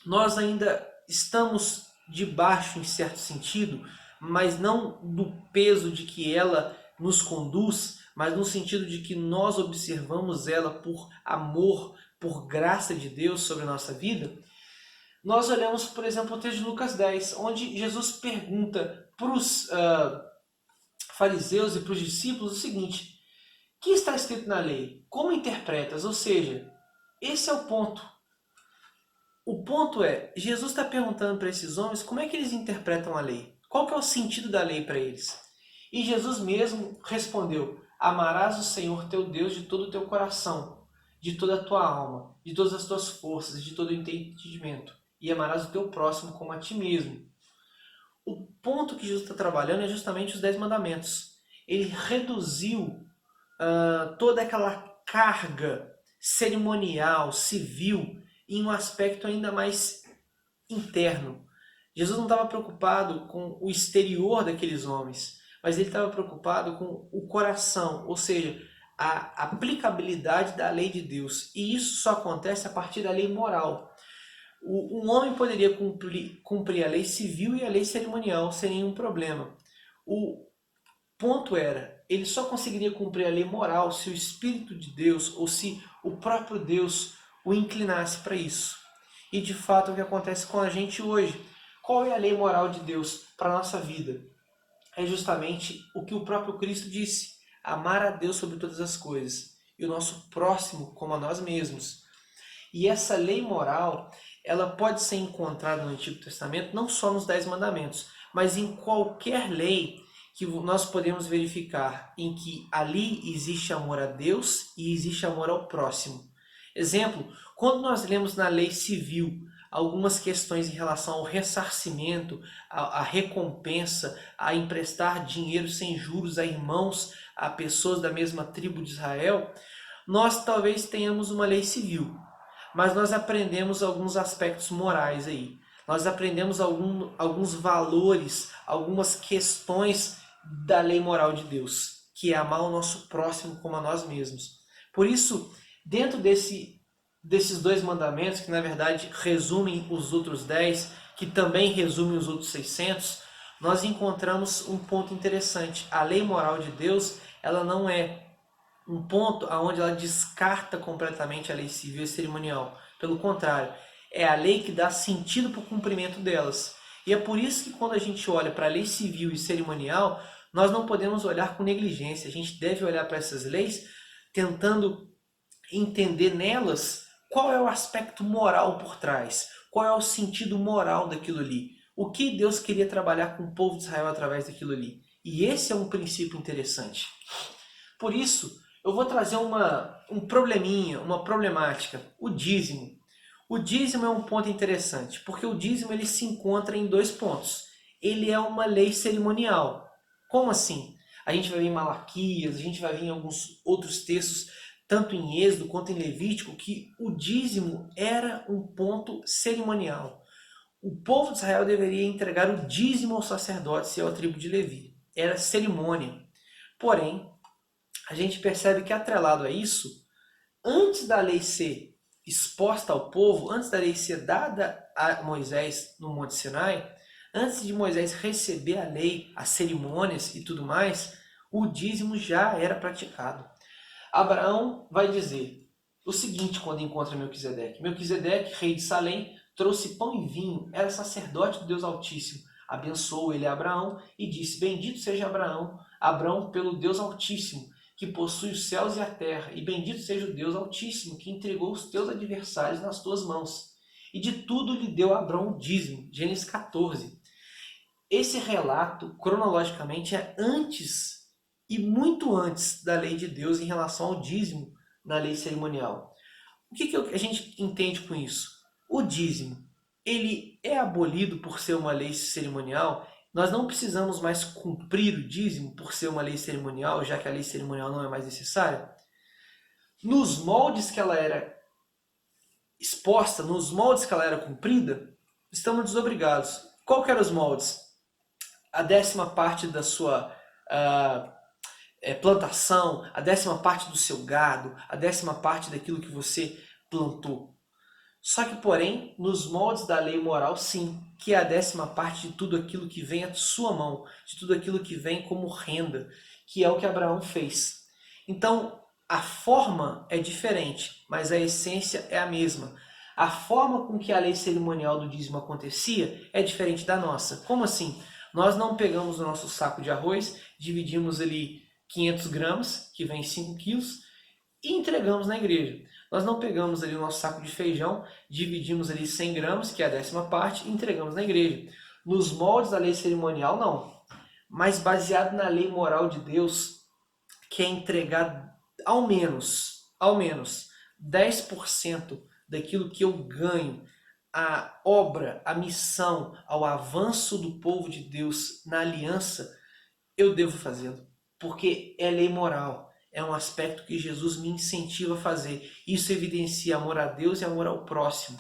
Speaker 1: Nós ainda estamos debaixo, em certo sentido, mas não do peso de que ela nos conduz, mas no sentido de que nós observamos ela por amor, por graça de Deus sobre a nossa vida. Nós olhamos, por exemplo, o texto de Lucas 10, onde Jesus pergunta para os fariseus e para os discípulos o seguinte: o que está escrito na lei? Como interpretas? Ou seja, esse é o ponto. O ponto é, Jesus está perguntando para esses homens como é que eles interpretam a lei. Qual que é o sentido da lei para eles? E Jesus mesmo respondeu: amarás o Senhor teu Deus de todo o teu coração, de toda a tua alma, de todas as tuas forças, de todo o entendimento. E amarás o teu próximo como a ti mesmo. O ponto que Jesus está trabalhando é justamente os 10 mandamentos. Ele reduziu toda aquela carga cerimonial, civil, em um aspecto ainda mais interno. Jesus não estava preocupado com o exterior daqueles homens, mas ele estava preocupado com o coração, ou seja, a aplicabilidade da lei de Deus. E isso só acontece a partir da lei moral. Um homem poderia cumprir a lei civil e a lei cerimonial sem nenhum problema. O ponto era, ele só conseguiria cumprir a lei moral se o Espírito de Deus ou se o próprio Deus o inclinasse para isso. E de fato é o que acontece com a gente hoje. Qual é a lei moral de Deus para a nossa vida? É justamente o que o próprio Cristo disse: amar a Deus sobre todas as coisas e o nosso próximo como a nós mesmos. E essa lei moral, ela pode ser encontrada no Antigo Testamento não só nos 10 mandamentos, mas em qualquer lei que nós podemos verificar em que ali existe amor a Deus e existe amor ao próximo. Exemplo, quando nós lemos na lei civil algumas questões em relação ao ressarcimento, à recompensa, a emprestar dinheiro sem juros a irmãos, a pessoas da mesma tribo de Israel, nós talvez tenhamos uma lei civil, mas nós aprendemos alguns aspectos morais aí. Nós aprendemos alguns valores, algumas questões da lei moral de Deus, que é amar o nosso próximo como a nós mesmos. Por isso, dentro desses 2 mandamentos, que na verdade resumem os outros 10, que também resumem os outros 600, nós encontramos um ponto interessante. A lei moral de Deus, ela não é um ponto onde ela descarta completamente a lei civil e cerimonial. Pelo contrário, é a lei que dá sentido para o cumprimento delas. E é por isso que quando a gente olha para a lei civil e cerimonial, nós não podemos olhar com negligência. A gente deve olhar para essas leis tentando entender nelas qual é o aspecto moral por trás, qual é o sentido moral daquilo ali, o que Deus queria trabalhar com o povo de Israel através daquilo ali. E esse é um princípio interessante. Por isso, eu vou trazer um probleminha, uma problemática, o dízimo. O dízimo é um ponto interessante, porque o dízimo ele se encontra em 2 pontos. Ele é uma lei cerimonial. Como assim? A gente vai ver em Malaquias, a gente vai ver em alguns outros textos, tanto em Êxodo quanto em Levítico, que o dízimo era um ponto cerimonial. O povo de Israel deveria entregar o dízimo aos sacerdotes e à tribo de Levi. Era cerimônia. Porém, a gente percebe que atrelado a isso, antes da lei ser exposta ao povo, antes da lei ser dada a Moisés no Monte Sinai, antes de Moisés receber a lei, as cerimônias e tudo mais, o dízimo já era praticado. Abraão vai dizer: o seguinte quando encontra Melquisedeque. Melquisedeque, rei de Salém, trouxe pão e vinho, era sacerdote do Deus Altíssimo. Abençoou ele a Abraão e disse: Bendito seja Abraão pelo Deus Altíssimo, que possui os céus e a terra, e bendito seja o Deus Altíssimo, que entregou os teus adversários nas tuas mãos. E de tudo lhe deu a Abraão o dízimo. Gênesis 14. Esse relato, cronologicamente, é antes e muito antes da lei de Deus em relação ao dízimo na lei cerimonial. O que a gente entende com isso? O dízimo, ele é abolido por ser uma lei cerimonial. Nós não precisamos mais cumprir o dízimo por ser uma lei cerimonial, já que a lei cerimonial não é mais necessária. Nos moldes que ela era exposta, nos moldes que ela era cumprida, estamos desobrigados. Qual que eram os moldes? A 10ª parte da sua plantação, a 10ª parte do seu gado, a 10ª parte daquilo que você plantou. Só que, porém, nos moldes da lei moral, sim, que é a 10ª parte de tudo aquilo que vem à sua mão, de tudo aquilo que vem como renda, que é o que Abraão fez. Então, a forma é diferente, mas a essência é a mesma. A forma com que a lei cerimonial do dízimo acontecia é diferente da nossa. Como assim? Nós não pegamos o nosso saco de arroz, dividimos ali 500 gramas, que vem 5 quilos, e entregamos na igreja. Nós não pegamos ali o nosso saco de feijão, dividimos ali 100 gramas, que é a 10ª parte, e entregamos na igreja. Nos moldes da lei cerimonial, não. Mas baseado na lei moral de Deus, que é entregar ao menos 10% daquilo que eu ganho, a obra, a missão, ao avanço do povo de Deus na aliança, eu devo fazê-lo. Porque é lei moral. É um aspecto que Jesus me incentiva a fazer. Isso evidencia amor a Deus e amor ao próximo.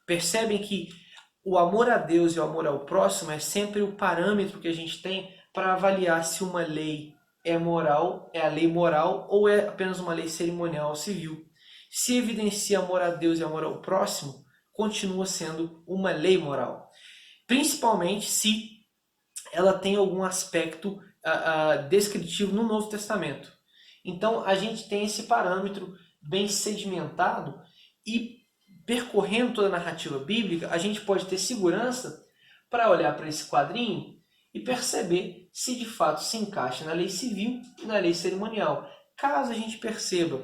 Speaker 1: Percebem que o amor a Deus e o amor ao próximo é sempre o parâmetro que a gente tem para avaliar se uma lei é moral, é a lei moral, ou é apenas uma lei cerimonial civil. Se evidencia amor a Deus e amor ao próximo, continua sendo uma lei moral. Principalmente se ela tem algum aspecto descritivo no Novo Testamento. Então a gente tem esse parâmetro bem sedimentado e percorrendo toda a narrativa bíblica, a gente pode ter segurança para olhar para esse quadrinho e perceber se de fato se encaixa na lei civil e na lei cerimonial. Caso a gente perceba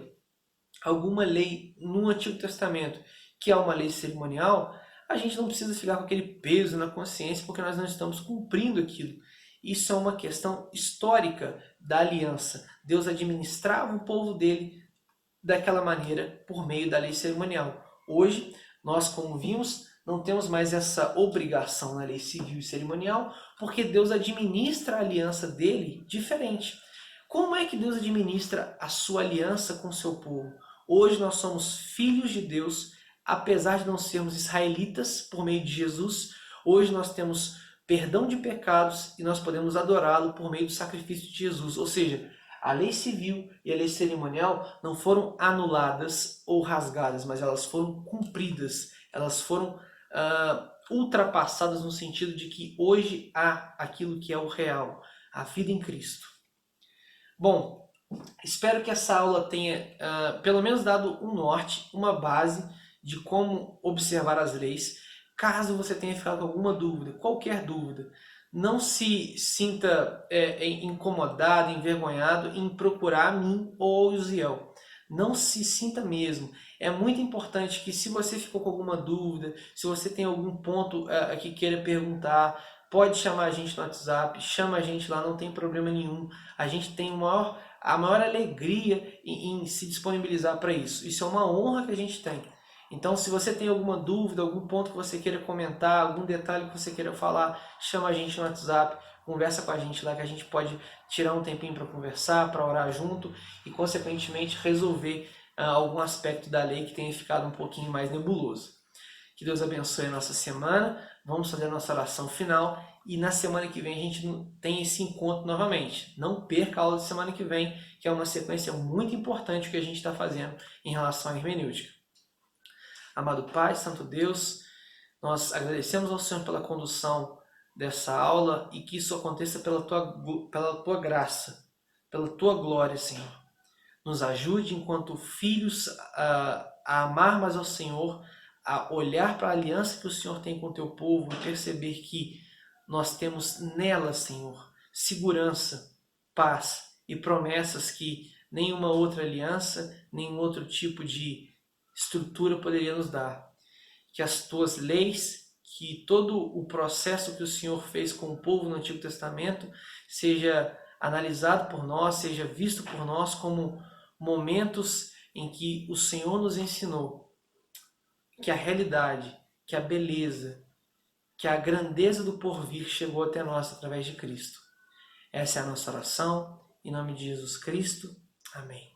Speaker 1: alguma lei no Antigo Testamento que é uma lei cerimonial, a gente não precisa ficar com aquele peso na consciência porque nós não estamos cumprindo aquilo. Isso é uma questão histórica da aliança. Deus administrava o povo dele daquela maneira por meio da lei cerimonial. Hoje, nós, como vimos, não temos mais essa obrigação na lei civil e cerimonial, porque Deus administra a aliança dele diferente. Como é que Deus administra a sua aliança com o seu povo? Hoje nós somos filhos de Deus, apesar de não sermos israelitas por meio de Jesus. Hoje nós temos perdão de pecados e nós podemos adorá-lo por meio do sacrifício de Jesus. Ou seja, a lei civil e a lei cerimonial não foram anuladas ou rasgadas, mas elas foram cumpridas, elas foram ultrapassadas no sentido de que hoje há aquilo que é o real, a vida em Cristo. Bom, espero que essa aula tenha pelo menos dado um norte, uma base de como observar as leis. Caso você tenha ficado com alguma dúvida, qualquer dúvida, não se sinta incomodado, envergonhado em procurar a mim ou o Uziel. Não se sinta mesmo. É muito importante que, se você ficou com alguma dúvida, se você tem algum ponto que queira perguntar, pode chamar a gente no WhatsApp, chama a gente lá, não tem problema nenhum. A gente tem a maior alegria em se disponibilizar para isso. Isso é uma honra que a gente tem. Então, se você tem alguma dúvida, algum ponto que você queira comentar, algum detalhe que você queira falar, chama a gente no WhatsApp, conversa com a gente lá, que a gente pode tirar um tempinho para conversar, para orar junto e, consequentemente, resolver algum aspecto da lei que tenha ficado um pouquinho mais nebuloso. Que Deus abençoe a nossa semana, vamos fazer a nossa oração final e na semana que vem a gente tem esse encontro novamente. Não perca a aula de semana que vem, que é uma sequência muito importante que a gente está fazendo em relação à hermenêutica. Amado Pai, Santo Deus, nós agradecemos ao Senhor pela condução dessa aula e que isso aconteça pela tua graça, pela tua glória, Senhor. nos ajude enquanto filhos a amar mais ao Senhor, a olhar para a aliança que o Senhor tem com o teu povo e perceber que nós temos nela, Senhor, segurança, paz e promessas que nenhuma outra aliança, nenhum outro tipo de estrutura poderia nos dar. Que as tuas leis, que todo o processo que o Senhor fez com o povo no Antigo Testamento seja analisado por nós, seja visto por nós como momentos em que o Senhor nos ensinou que a realidade, que a beleza, que a grandeza do porvir chegou até nós através de Cristo. Essa é a nossa oração, em nome de Jesus Cristo. Amém.